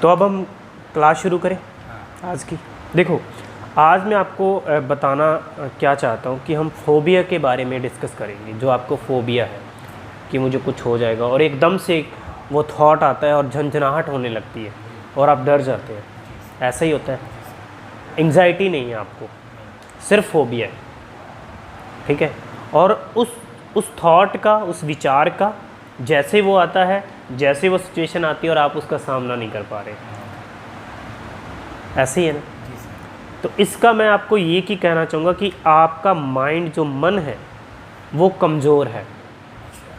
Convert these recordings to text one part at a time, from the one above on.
तो अब हम क्लास शुरू करें आज की। देखो, आज मैं आपको बताना क्या चाहता हूँ कि हम फोबिया के बारे में डिस्कस करेंगे। जो आपको फोबिया है कि मुझे कुछ हो जाएगा और एकदम से वो थॉट आता है और झंझनाहट होने लगती है और आप डर जाते हैं, ऐसा ही होता है। एंग्जाइटी नहीं है आपको, सिर्फ फोबिया है, ठीक है। और उस थॉट का, उस विचार का, जैसे वो आता है, जैसे वो सिचुएशन आती है और आप उसका सामना नहीं कर पा रहे, ऐसे ही है ना। तो इसका मैं आपको ये की कहना चाहूँगा कि आपका माइंड, जो मन है, वो कमज़ोर है।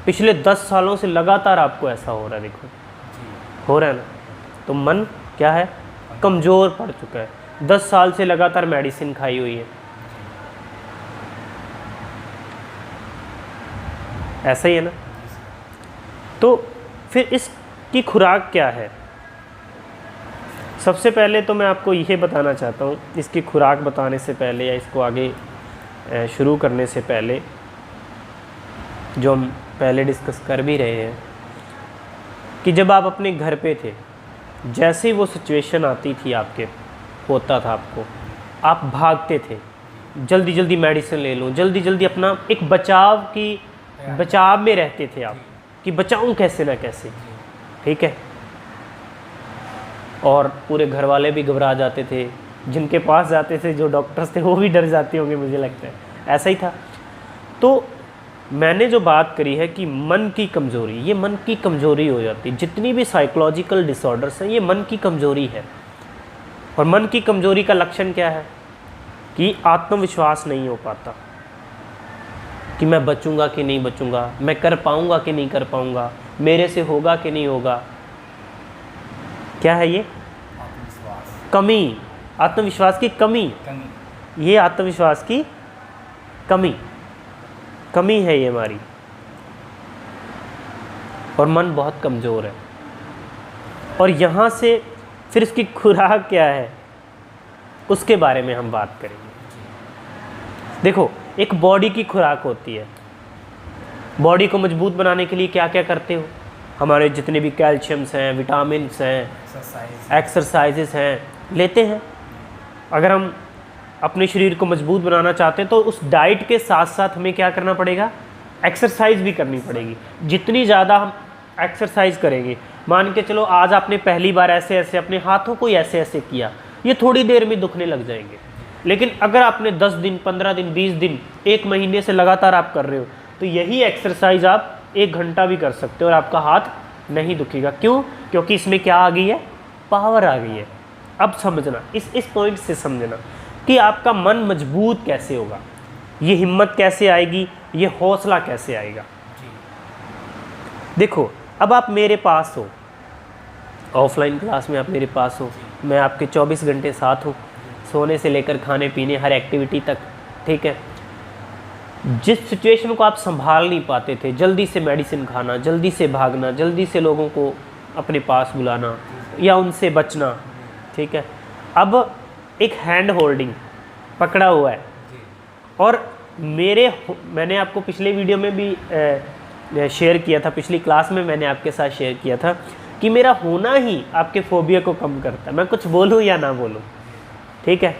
पिछले 10 सालों से लगातार आपको ऐसा हो रहा है, देखो हो रहा है ना। तो मन क्या है, कमज़ोर पड़ चुका है। 10 साल से लगातार मेडिसिन खाई हुई है, ऐसा ही है ना। तो फिर इसकी खुराक क्या है? सबसे पहले तो मैं आपको ये बताना चाहता हूँ, इसकी खुराक बताने से पहले या इसको आगे शुरू करने से पहले, जो हम पहले डिस्कस कर भी रहे हैं, कि जब आप अपने घर पे थे, जैसे ही वो सिचुएशन आती थी, आपके होता था आपको, आप भागते थे, जल्दी जल्दी मेडिसिन ले लूँ, जल्दी जल्दी अपना एक बचाव में रहते थे आप, कि बचाऊं कैसे ना कैसे, ठीक है। और पूरे घर वाले भी घबरा जाते थे, जिनके पास जाते थे, जो डॉक्टर्स थे, वो भी डर जाते होंगे, मुझे लगता है ऐसा ही था। तो मैंने जो बात करी है कि मन की कमज़ोरी, ये मन की कमज़ोरी हो जाती है। जितनी भी साइकोलॉजिकल डिसऑर्डर्स हैं, ये मन की कमज़ोरी है। और मन की कमज़ोरी का लक्षण क्या है कि आत्मविश्वास नहीं हो पाता, कि मैं बचूंगा कि नहीं बचूंगा, मैं कर पाऊंगा कि नहीं कर पाऊंगा, मेरे से होगा कि नहीं होगा। क्या है ये? कमी, आत्मविश्वास की कमी। ये आत्मविश्वास की कमी है ये हमारी। और मन बहुत कमज़ोर है। और यहाँ से फिर इसकी खुराक क्या है, उसके बारे में हम बात करेंगे। देखो, एक बॉडी की खुराक होती है। बॉडी को मजबूत बनाने के लिए क्या क्या करते हो? हमारे जितने भी कैल्शियम्स हैं, विटामिन्स हैं, एक्सरसाइजेस हैं, लेते हैं। अगर हम अपने शरीर को मजबूत बनाना चाहते हैं तो उस डाइट के साथ साथ हमें क्या करना पड़ेगा? एक्सरसाइज भी करनी पड़ेगी। जितनी ज़्यादा हम एक्सरसाइज करेंगे, मान के चलो आज आपने पहली बार ऐसे ऐसे अपने हाथों को ऐसे ऐसे किया, ये थोड़ी देर में दुखने लग जाएंगे। लेकिन अगर आपने 10 दिन, 15 दिन, 20 दिन, 1 महीने से लगातार आप कर रहे हो, तो यही एक्सरसाइज आप 1 घंटा भी कर सकते हो और आपका हाथ नहीं दुखेगा। क्यों? क्योंकि इसमें क्या आ गई है? पावर आ गई है। अब समझना, इस पॉइंट से समझना कि आपका मन मजबूत कैसे होगा, ये हिम्मत कैसे आएगी, ये हौसला कैसे आएगा। देखो, अब आप मेरे पास हो, ऑफलाइन क्लास में आप मेरे पास हो, मैं आपके 24 घंटे साथ हूँ, सोने से लेकर खाने पीने, हर एक्टिविटी तक, ठीक है। जिस सिचुएशन को आप संभाल नहीं पाते थे, जल्दी से मेडिसिन खाना, जल्दी से भागना, जल्दी से लोगों को अपने पास बुलाना या उनसे बचना, ठीक है। अब एक हैंड होल्डिंग पकड़ा हुआ है। और मैंने आपको पिछले वीडियो में भी शेयर किया था, पिछली क्लास में मैंने आपके साथ शेयर किया था कि मेरा होना ही आपके फोबिया को कम करता है, मैं कुछ बोलूँ या ना बोलूँ, ठीक है।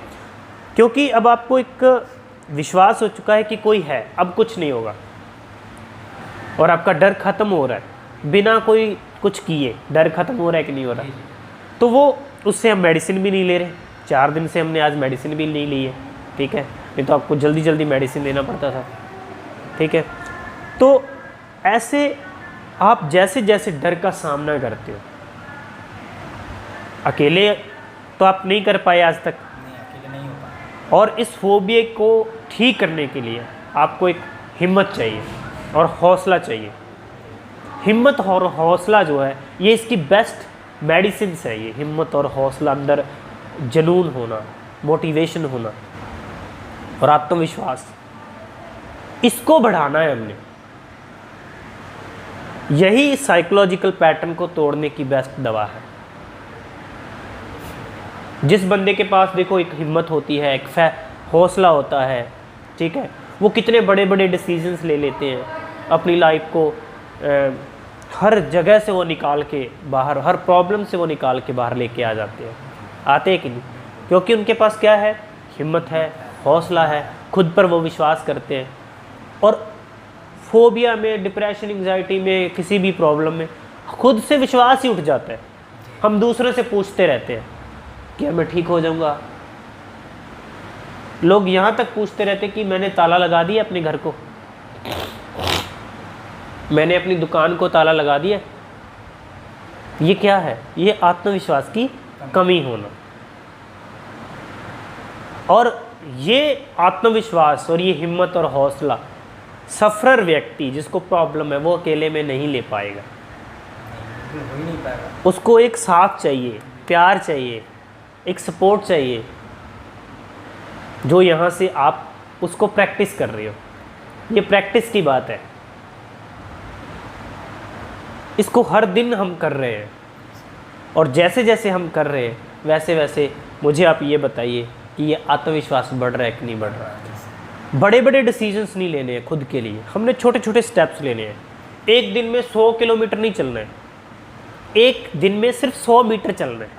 क्योंकि अब आपको एक विश्वास हो चुका है कि कोई है, अब कुछ नहीं होगा, और आपका डर खत्म हो रहा है बिना कोई कुछ किए। डर खत्म हो रहा है कि नहीं हो रहा? तो वो उससे हम मेडिसिन भी नहीं ले रहे। 4 दिन से हमने आज मेडिसिन भी नहीं ली है, ठीक है, नहीं तो आपको जल्दी जल्दी मेडिसिन लेना पड़ता था, ठीक है। तो ऐसे आप जैसे जैसे डर का सामना करते हो, अकेले तो आप नहीं कर पाए आज तक, और इस फोबिया को ठीक करने के लिए आपको एक हिम्मत चाहिए और हौसला चाहिए। हिम्मत और हौसला जो है, ये इसकी बेस्ट मेडिसिन है। ये हिम्मत और हौसला, अंदर जुनून होना, मोटिवेशन होना और आत्मविश्वास, इसको बढ़ाना है हमने। यही साइकोलॉजिकल पैटर्न को तोड़ने की बेस्ट दवा है। जिस बंदे के पास देखो एक हिम्मत होती है, एक हौसला होता है, ठीक है, वो कितने बड़े बड़े डिसीजंस ले लेते हैं, अपनी लाइफ को हर जगह से वो निकाल के बाहर, हर प्रॉब्लम से वो निकाल के बाहर लेके आ जाते हैं। आते हैं कि नहीं? क्योंकि उनके पास क्या है? हिम्मत है, हौसला है, खुद पर वो विश्वास करते हैं। और फोबिया में, डिप्रेशन, एंग्जाइटी में, किसी भी प्रॉब्लम में खुद से विश्वास ही उठ जाता है। हम दूसरों से पूछते रहते हैं कि मैं ठीक हो जाऊंगा। लोग यहाँ तक पूछते रहते हैं कि मैंने ताला लगा दिया अपने घर को, मैंने अपनी दुकान को ताला लगा दिया। ये क्या है? ये आत्मविश्वास की कमी होना। और ये आत्मविश्वास और ये हिम्मत और हौसला सफरर व्यक्ति जिसको प्रॉब्लम है वो अकेले में नहीं ले पाएगा। उसको एक साथ चाहिए, प्यार चाहिए, एक सपोर्ट चाहिए, जो यहाँ से आप उसको प्रैक्टिस कर रहे हो। ये प्रैक्टिस की बात है, इसको हर दिन हम कर रहे हैं। और जैसे जैसे हम कर रहे हैं वैसे वैसे मुझे आप ये बताइए कि ये आत्मविश्वास बढ़ रहा है कि नहीं बढ़ रहा है। बड़े बड़े डिसीजंस नहीं लेने हैं खुद के लिए, हमने छोटे छोटे स्टेप्स लेने हैं। एक दिन में 100 किलोमीटर नहीं चलना है, एक दिन में सिर्फ 100 मीटर चलना है।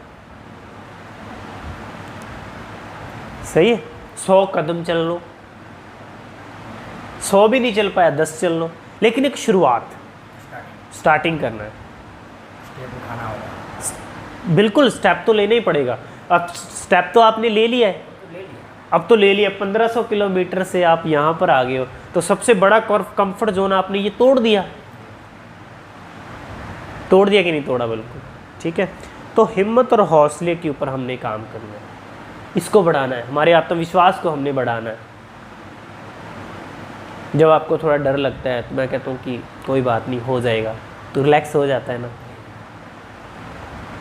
सही है? 100 कदम चल लो, 100 भी नहीं चल पाया 10 चल लो, लेकिन एक शुरुआत, स्टार्टिंग करना है। बिल्कुल, स्टेप तो लेना ही पड़ेगा। अब स्टेप तो आपने ले लिया है, अब तो ले लिया। 1500 किलोमीटर से आप यहाँ पर आ गए हो, तो सबसे बड़ा कंफर्ट जोन आपने ये तोड़ दिया। तोड़ दिया कि नहीं तोड़ा? बिल्कुल ठीक है। तो हिम्मत और हौसले के ऊपर हमने काम करना है, इसको बढ़ाना है, हमारे आत्मविश्वास को हमने बढ़ाना है। जब आपको थोड़ा डर लगता है तो मैं कहता हूँ कि कोई बात नहीं, हो जाएगा, तो रिलैक्स हो जाता है ना।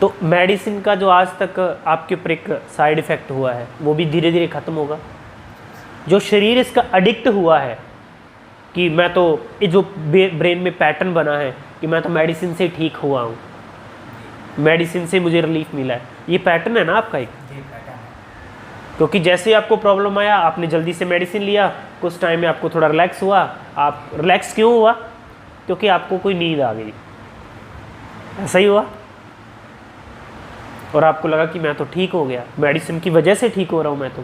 तो मेडिसिन का जो आज तक आपके ऊपर एक साइड इफ़ेक्ट हुआ है वो भी धीरे धीरे ख़त्म होगा। जो शरीर इसका एडिक्ट हुआ है कि मैं तो, ये जो ब्रेन में पैटर्न बना है कि मैं तो मेडिसिन से ठीक हुआ हूँ, मेडिसिन से मुझे रिलीफ मिला है, ये पैटर्न है ना आपका एक। क्योंकि जैसे आपको प्रॉब्लम आया आपने जल्दी से मेडिसिन लिया, कुछ टाइम में आपको थोड़ा रिलैक्स हुआ। आप रिलैक्स क्यों हुआ? क्योंकि आपको कोई नींद आ गई, ऐसा ही हुआ। और आपको लगा कि मैं तो ठीक हो गया, मेडिसिन की वजह से ठीक हो रहा हूँ मैं तो।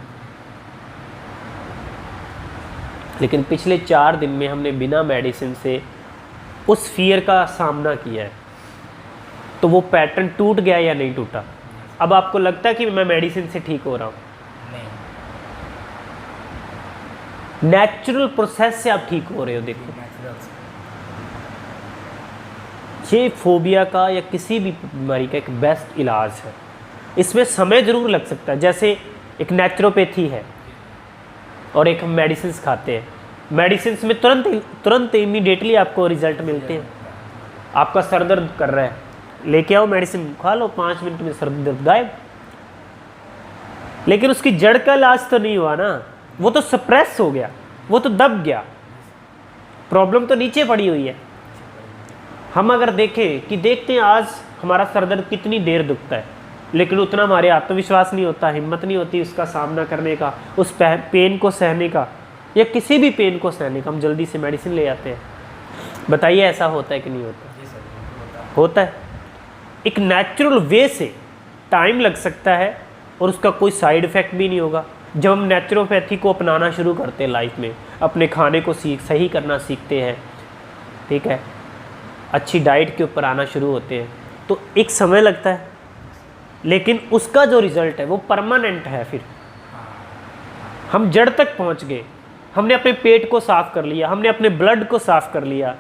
लेकिन पिछले 4 दिन में हमने बिना मेडिसिन से उस फियर का सामना किया है, तो वो पैटर्न टूट गया या नहीं टूटा? अब आपको लगता है कि मैं मेडिसिन से ठीक हो रहा हूँ? नेचुरल प्रोसेस से आप ठीक हो रहे हो। देखो, ये फोबिया का या किसी भी बीमारी का एक बेस्ट इलाज है। इसमें समय ज़रूर लग सकता है, जैसे एक नेचुरोपैथी है और एक हम मेडिसिन खाते हैं। मेडिसिन में तुरंत इमीडिएटली आपको रिजल्ट मिलते हैं। आपका सर दर्द कर रहा है, लेके आओ मेडिसिन, खा लो, 5 मिनट में सर दर्द गायब। लेकिन उसकी जड़ का इलाज तो नहीं हुआ ना, वो तो सप्रेस हो गया, वो तो दब गया, प्रॉब्लम तो नीचे पड़ी हुई है। हम अगर देखें कि देखते हैं आज हमारा सर दर्द कितनी देर दुखता है, लेकिन उतना हमारे आत्मविश्वास नहीं होता, हिम्मत नहीं होती उसका सामना करने का, उस पेन को सहने का, या किसी भी पेन को सहने का। हम जल्दी से मेडिसिन ले आते हैं। बताइए ऐसा होता है कि नहीं होता? होता है। एक नेचुरल वे से टाइम लग सकता है और उसका कोई साइड इफ़ेक्ट भी नहीं होगा। जब हम नेचुरोपैथी को अपनाना शुरू करते हैं लाइफ में, अपने खाने को सही करना सीखते हैं, ठीक है, अच्छी डाइट के ऊपर आना शुरू होते हैं, तो एक समय लगता है, लेकिन उसका जो रिज़ल्ट है वो परमानेंट है। फिर हम जड़ तक पहुंच गए, हमने अपने पेट को साफ़ कर लिया, हमने अपने ब्लड को साफ़ कर लिया,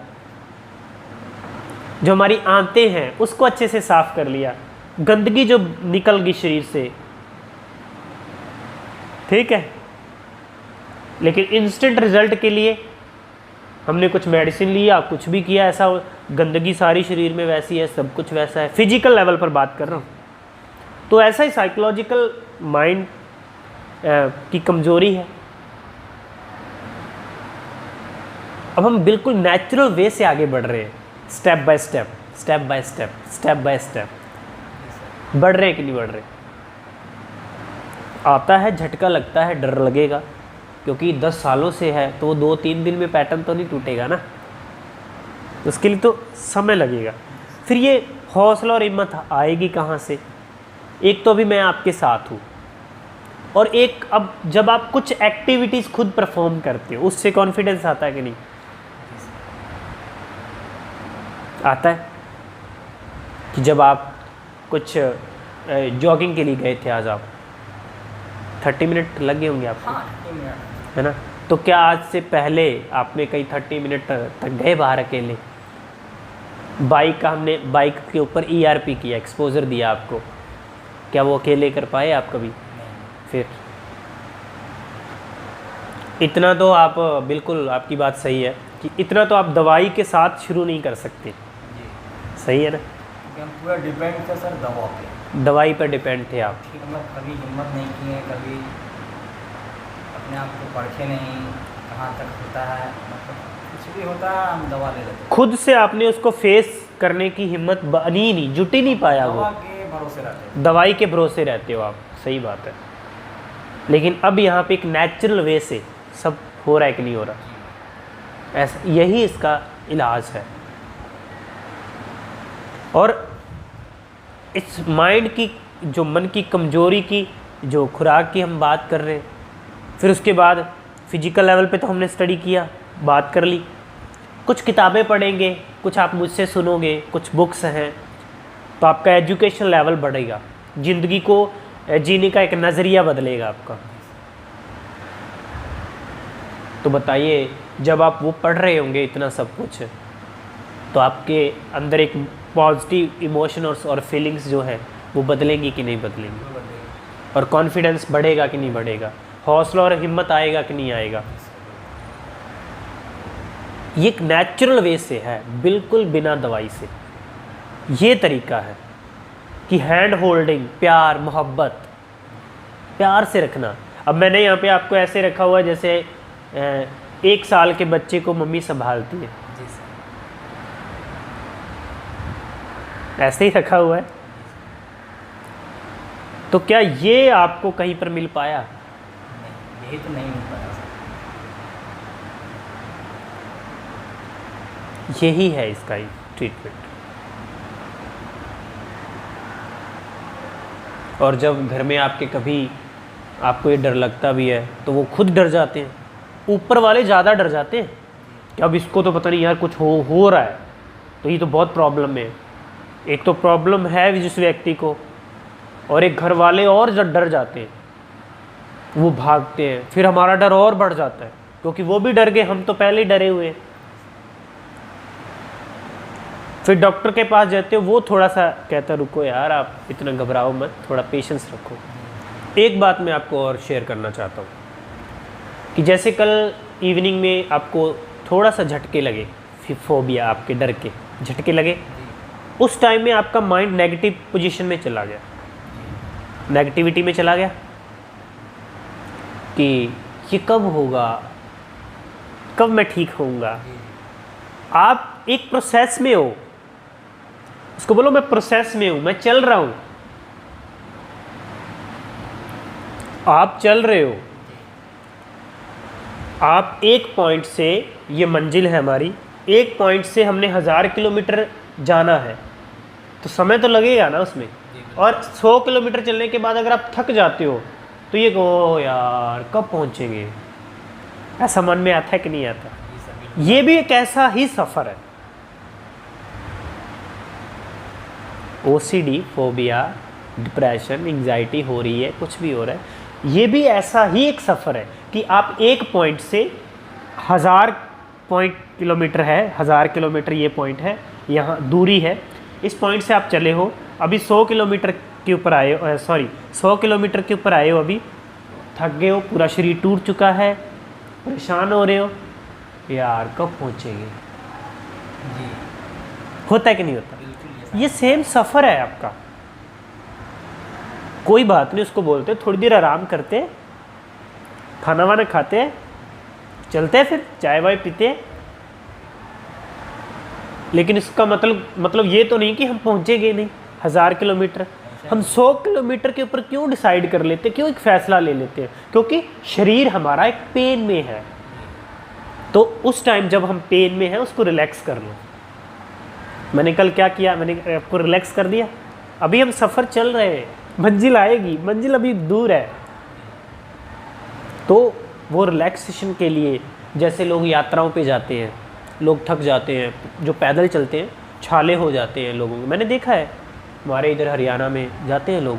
जो हमारी आंतें हैं उसको अच्छे से साफ़ कर लिया, गंदगी जो निकल गई शरीर से, ठीक है। लेकिन इंस्टेंट रिजल्ट के लिए हमने कुछ मेडिसिन लिया, कुछ भी किया, ऐसा गंदगी सारी शरीर में वैसी है, सब कुछ वैसा है। फिजिकल लेवल पर बात कर रहा हूँ। तो ऐसा ही साइकोलॉजिकल माइंड की कमजोरी है। अब हम बिल्कुल नेचुरल वे से आगे बढ़ रहे हैं, step by step, step by step, step by step बढ़ रहे हैं कि नहीं बढ़ रहे? आता है, झटका लगता है, डर लगेगा, क्योंकि 10 सालों से है, तो वो 2-3 दिन में पैटर्न तो नहीं टूटेगा ना। उसके लिए तो समय लगेगा। फिर ये हौसला और हिम्मत आएगी कहाँ से? एक तो अभी मैं आपके साथ हूँ, और एक अब जब आप कुछ एक्टिविटीज़ खुद परफॉर्म करते हो उससे कॉन्फिडेंस आता है कि नहीं? आता है कि जब आप कुछ जॉगिंग के लिए गए थे, आज आप 30 मिनट लग गए होंगे आपको, है ना? तो क्या आज से पहले आपने कहीं 30 मिनट तक गए बाहर अकेले? बाइक का हमने बाइक के ऊपर ERP किया, एक्सपोजर दिया आपको, क्या वो अकेले कर पाए आप कभी? फिर इतना तो आप, बिल्कुल आपकी बात सही है कि इतना तो आप दवाई के साथ शुरू नहीं कर सकते, सही है ना? हम पूरा डिपेंड थे सर दवा पे, दवाई पर डिपेंड थे आप। मतलब कभी हिम्मत नहीं की है, कभी अपने आप को परखे नहीं कहाँ तक होता है, मतलब कुछ भी होता है हम दवा ले लेते। खुद से आपने उसको फेस करने की हिम्मत बनी नहीं, जुट ही नहीं पाया। दवा वो के भरोसे रहते, दवाई के भरोसे रहते हो आप, सही बात है। लेकिन अब यहाँ पे एक नेचुरल वे से सब हो रहा है कि नहीं हो रहा? ऐसा, यही इसका इलाज है। और इस माइंड की, जो मन की कमजोरी की जो खुराक की हम बात कर रहे हैं, फिर उसके बाद फिजिकल लेवल पे तो हमने स्टडी किया, बात कर ली, कुछ किताबें पढ़ेंगे, कुछ आप मुझसे सुनोगे, कुछ बुक्स हैं, तो आपका एजुकेशन लेवल बढ़ेगा, ज़िंदगी को जीने का एक नज़रिया बदलेगा आपका। तो बताइए, जब आप वो पढ़ रहे होंगे इतना सब कुछ, तो आपके अंदर एक पॉजिटिव इमोशन और फीलिंग्स जो है वो बदलेंगी कि नहीं बदलेंगी? और कॉन्फिडेंस बढ़ेगा कि नहीं बढ़ेगा? हौसला और हिम्मत आएगा कि नहीं आएगा? ये एक नेचुरल वे से है, बिल्कुल बिना दवाई से। ये तरीका है कि हैंड होल्डिंग, प्यार मोहब्बत, प्यार से रखना। अब मैंने यहाँ पे आपको ऐसे रखा हुआ है जैसे 1 साल के बच्चे को मम्मी संभालती है, ऐसे ही रखा हुआ है। तो क्या ये आपको कहीं पर मिल पाया? नहीं, यही तो नहीं मिल पाया। यही है इसका ही ट्रीटमेंट। और जब घर में आपके कभी आपको ये डर लगता भी है तो वो खुद डर जाते हैं, ऊपर वाले ज़्यादा डर जाते हैं कि अब इसको तो पता नहीं यार कुछ हो रहा है, तो ये तो बहुत प्रॉब्लम है। एक तो प्रॉब्लम है जिस व्यक्ति को, और एक घर वाले और डर जाते हैं, वो भागते हैं, फिर हमारा डर और बढ़ जाता है क्योंकि वो भी डर गए, हम तो पहले ही डरे हुए हैं। फिर डॉक्टर के पास जाते हो, वो थोड़ा सा कहता रुको यार, आप इतना घबराओ मत, थोड़ा पेशेंस रखो। एक बात मैं आपको और शेयर करना चाहता हूँ कि जैसे कल इवनिंग में आपको थोड़ा सा झटके लगे, फोबिया, आपके डर के झटके लगे, उस टाइम में आपका माइंड नेगेटिव पोजीशन में चला गया, नेगेटिविटी में चला गया कि ये कब होगा, कब मैं ठीक होऊंगा। आप एक प्रोसेस में हो, उसको बोलो मैं प्रोसेस में हूं, मैं चल रहा हूं। आप चल रहे हो, आप एक पॉइंट से, ये मंजिल है हमारी, एक पॉइंट से हमने 1000 किलोमीटर जाना है, तो समय तो लगेगा ना उसमें। और 100 किलोमीटर चलने के बाद अगर आप थक जाते हो तो ये कहो यार कब पहुंचेंगे, ऐसा मन में आता है कि नहीं आता? ये भी एक ऐसा ही सफ़र है। OCD, फोबिया, डिप्रेशन, एंजाइटी हो रही है, कुछ भी हो रहा है, ये भी ऐसा ही एक सफ़र है कि आप एक पॉइंट से 1000 किलोमीटर है, 1000 किलोमीटर ये पॉइंट है, यहाँ दूरी है, इस पॉइंट से आप चले हो, अभी 100 किलोमीटर के ऊपर आए हो, 100 किलोमीटर के ऊपर आए हो, अभी थक गए हो, पूरा शरीर टूट चुका है, परेशान हो रहे हो, यार कब पहुँचेंगे? होता है कि नहीं होता? ये सेम सफ़र है आपका। कोई बात नहीं, उसको बोलते थोड़ी देर आराम करते, खाना वाना खाते, चलते, फिर चाय वाय पीते। लेकिन इसका मतलब ये तो नहीं कि हम पहुंचेंगे नहीं 1000 किलोमीटर। हम 100 किलोमीटर के ऊपर क्यों डिसाइड कर लेते, क्यों एक फ़ैसला ले लेते हैं? क्योंकि शरीर हमारा एक पेन में है, तो उस टाइम जब हम पेन में हैं उसको रिलैक्स कर लो, मैंने कल क्या किया, मैंने आपको रिलैक्स कर दिया। अभी हम सफ़र चल रहे हैं, मंजिल आएगी, मंजिल अभी दूर है। तो वो रिलैक्सेशन के लिए, जैसे लोग यात्राओं पे जाते हैं, लोग थक जाते हैं, जो पैदल चलते हैं छाले हो जाते हैं लोगों को, मैंने देखा है। हमारे इधर हरियाणा में जाते हैं लोग,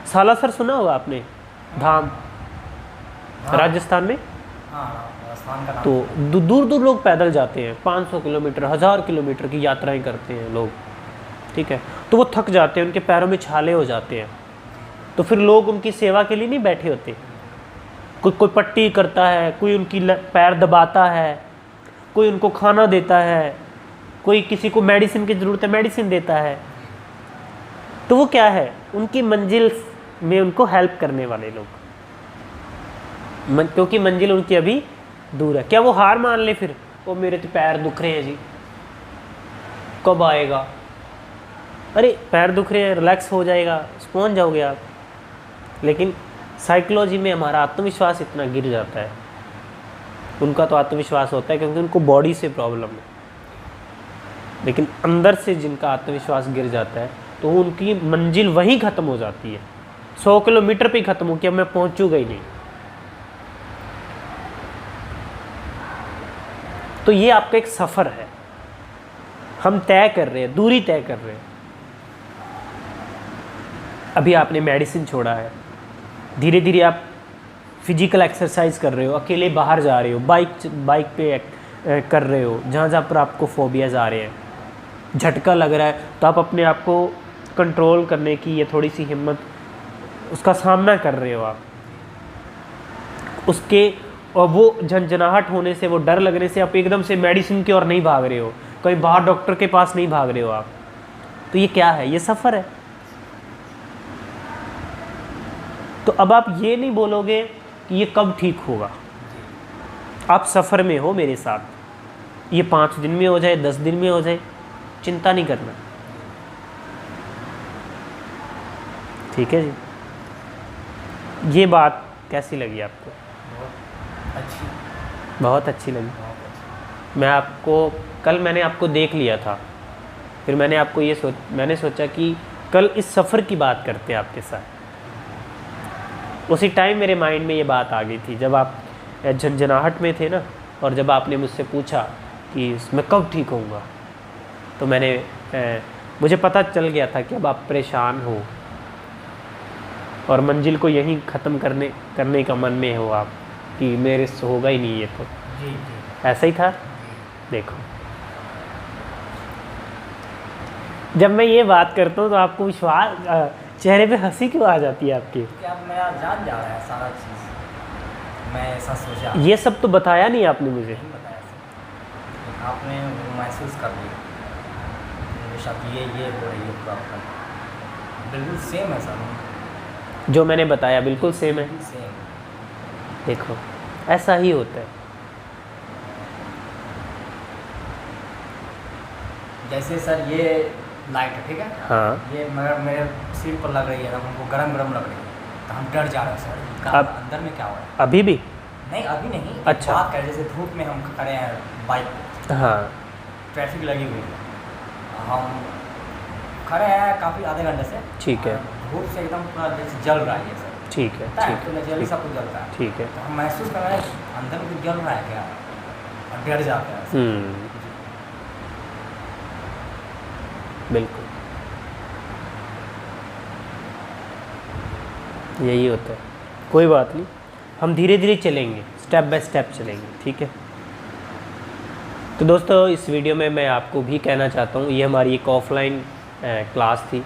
सालासर सुना होगा आपने, धाम, हाँ। राजस्थान में। हाँ, राजस्थान का नाम। तो दूर दूर लोग पैदल जाते हैं, 500 किलोमीटर 1000 किलोमीटर की यात्राएं करते हैं लोग, ठीक है। तो वो थक जाते हैं, उनके पैरों में छाले हो जाते हैं। तो फिर लोग उनकी सेवा के लिए नहीं बैठे होते, कोई पट्टी करता है, कोई उनकी पैर दबाता है, कोई उनको खाना देता है, कोई किसी को मेडिसिन की ज़रूरत है मेडिसिन देता है। तो वो क्या है, उनकी मंजिल में उनको हेल्प करने वाले लोग, क्योंकि मंजिल उनकी अभी दूर है। क्या वो हार मान ले फिर, वो मेरे तो पैर दुख रहे हैं जी, कब आएगा? अरे पैर दुख रहे हैं, रिलैक्स हो जाएगा, पहुंच जाओगे आप। लेकिन साइकोलॉजी में हमारा आत्मविश्वास इतना गिर जाता है, उनका तो आत्मविश्वास होता है क्योंकि उनको बॉडी से प्रॉब्लम है, लेकिन अंदर से जिनका आत्मविश्वास गिर जाता है तो उनकी मंजिल वहीं ख़त्म हो जाती है, 100 किलोमीटर पे ही ख़त्म हो कि अब मैं पहुंचूंगा ही नहीं। तो ये आपका एक सफ़र है, हम तय कर रहे हैं, दूरी तय कर रहे हैं। अभी आपने मेडिसिन छोड़ा है, धीरे धीरे आप फिजिकल एक्सरसाइज कर रहे हो, अकेले बाहर जा रहे हो, बाइक पे कर रहे हो, जहाँ जहाँ पर आपको फोबियाज आ रहे हैं, झटका लग रहा है तो आप अपने आप को कंट्रोल करने की ये थोड़ी सी हिम्मत, उसका सामना कर रहे हो आप उसके, और वो झंझनाहट होने से, वो डर लगने से आप एकदम से मेडिसिन की ओर नहीं भाग रहे हो, कहीं बाहर डॉक्टर के पास नहीं भाग रहे हो आप। तो ये क्या है, ये सफ़र है। तो अब आप ये नहीं बोलोगे कि ये कब ठीक होगा, आप सफ़र में हो मेरे साथ, ये 5 दिन में हो जाए, 10 दिन में हो जाए, चिंता नहीं करना, ठीक है जी। ये बात कैसी लगी आपको? बहुत अच्छी लगी। मैं आपको कल, मैंने आपको देख लिया था, फिर मैंने आपको मैंने सोचा कि कल इस सफ़र की बात करते हैं आपके साथ। उसी टाइम मेरे माइंड में ये बात आ गई थी जब आप झंझनाहट में थे ना, और जब आपने मुझसे पूछा कि मैं कब ठीक होऊंगा, तो मुझे पता चल गया था कि अब आप परेशान हो और मंजिल को यहीं ख़त्म करने का मन में हो आप, कि मेरे से होगा ही नहीं ये। तो जी। ऐसा ही था। देखो, जब मैं ये बात करता हूँ तो आपको विश्वास, चेहरे पे हंसी क्यों आ जाती है आपके? क्या मेरा जान जा रहा है सारा चीज़, मैं ऐसा सोचा। ये सब तो बताया नहीं आपने मुझे। नहीं बताया सर, आपने महसूस कर लिया मेरे साथ ये हो रही है प्रॉब्लम, बिल्कुल सेम है सर, जो मैंने बताया बिल्कुल सेम है। सेम। देखो, ऐसा ही होता है। जैसे सर ये लाइट है, ठीक है, हाँ, ये मेरे सिर पर लग रही है, हमको गरम लग रही है, तो हम डर जा रहे हैं सर, अब अंदर में क्या हो रहा है? अभी भी? नहीं अभी नहीं, अच्छा। बात करें जैसे धूप में हम खड़े हैं बाइक, हाँ, ट्रैफिक लगी हुई है, हम खड़े हैं काफ़ी आधे घंटे से, ठीक है, धूप से एकदम पूरा जैसे जल रहा है ये सर, ठीक है, तो ठीक जल्दी है, सब कुछ जलता है, ठीक है। तो हम महसूस कर रहे हैं अंदर में कुछ जल रहा है क्या, और डर जाते हैं। बिल्कुल यही होता है। कोई बात नहीं, हम धीरे धीरे चलेंगे, स्टेप बाय स्टेप चलेंगे, ठीक है। तो दोस्तों, इस वीडियो में मैं आपको भी कहना चाहता हूँ, ये हमारी एक ऑफलाइन क्लास थी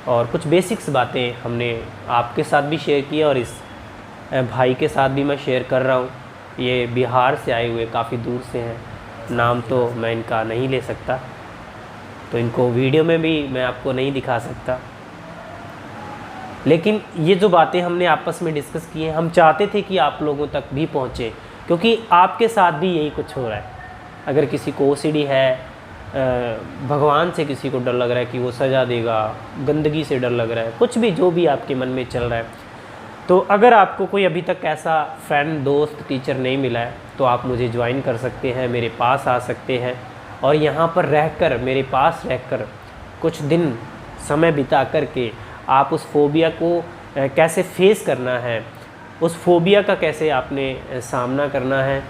और कुछ बेसिक्स बातें हमने आपके साथ भी शेयर की और इस भाई के साथ भी मैं शेयर कर रहा हूँ। ये बिहार से आए हुए, काफ़ी दूर से हैं, नाम तो मैं इनका नहीं ले सकता, तो इनको वीडियो में भी मैं आपको नहीं दिखा सकता, लेकिन ये जो बातें हमने आपस में डिस्कस की हैं, हम चाहते थे कि आप लोगों तक भी पहुँचे, क्योंकि आपके साथ भी यही कुछ हो रहा है। अगर किसी को OCD है, भगवान से किसी को डर लग रहा है कि वो सज़ा देगा, गंदगी से डर लग रहा है, कुछ भी जो भी आपके मन में चल रहा है, तो अगर आपको कोई अभी तक ऐसा फ्रेंड, दोस्त, टीचर नहीं मिला है, तो आप मुझे ज्वाइन कर सकते हैं, मेरे पास आ सकते हैं और यहाँ पर रहकर, मेरे पास रहकर कुछ दिन समय बिता करके आप उस फोबिया को कैसे फेस करना है, उस फोबिया का कैसे आपने सामना करना है,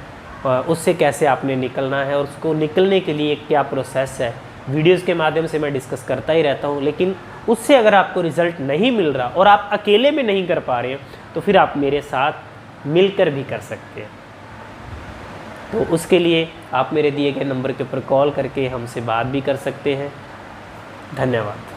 उससे कैसे आपने निकलना है और उसको निकलने के लिए क्या प्रोसेस है, वीडियोज़ के माध्यम से मैं डिस्कस करता ही रहता हूँ। लेकिन उससे अगर आपको रिज़ल्ट नहीं मिल रहा और आप अकेले में नहीं कर पा रहे हैं तो फिर आप मेरे साथ मिलकर भी कर सकते हैं। तो उसके लिए आप मेरे दिए गए नंबर के ऊपर कॉल करके हमसे बात भी कर सकते हैं। धन्यवाद।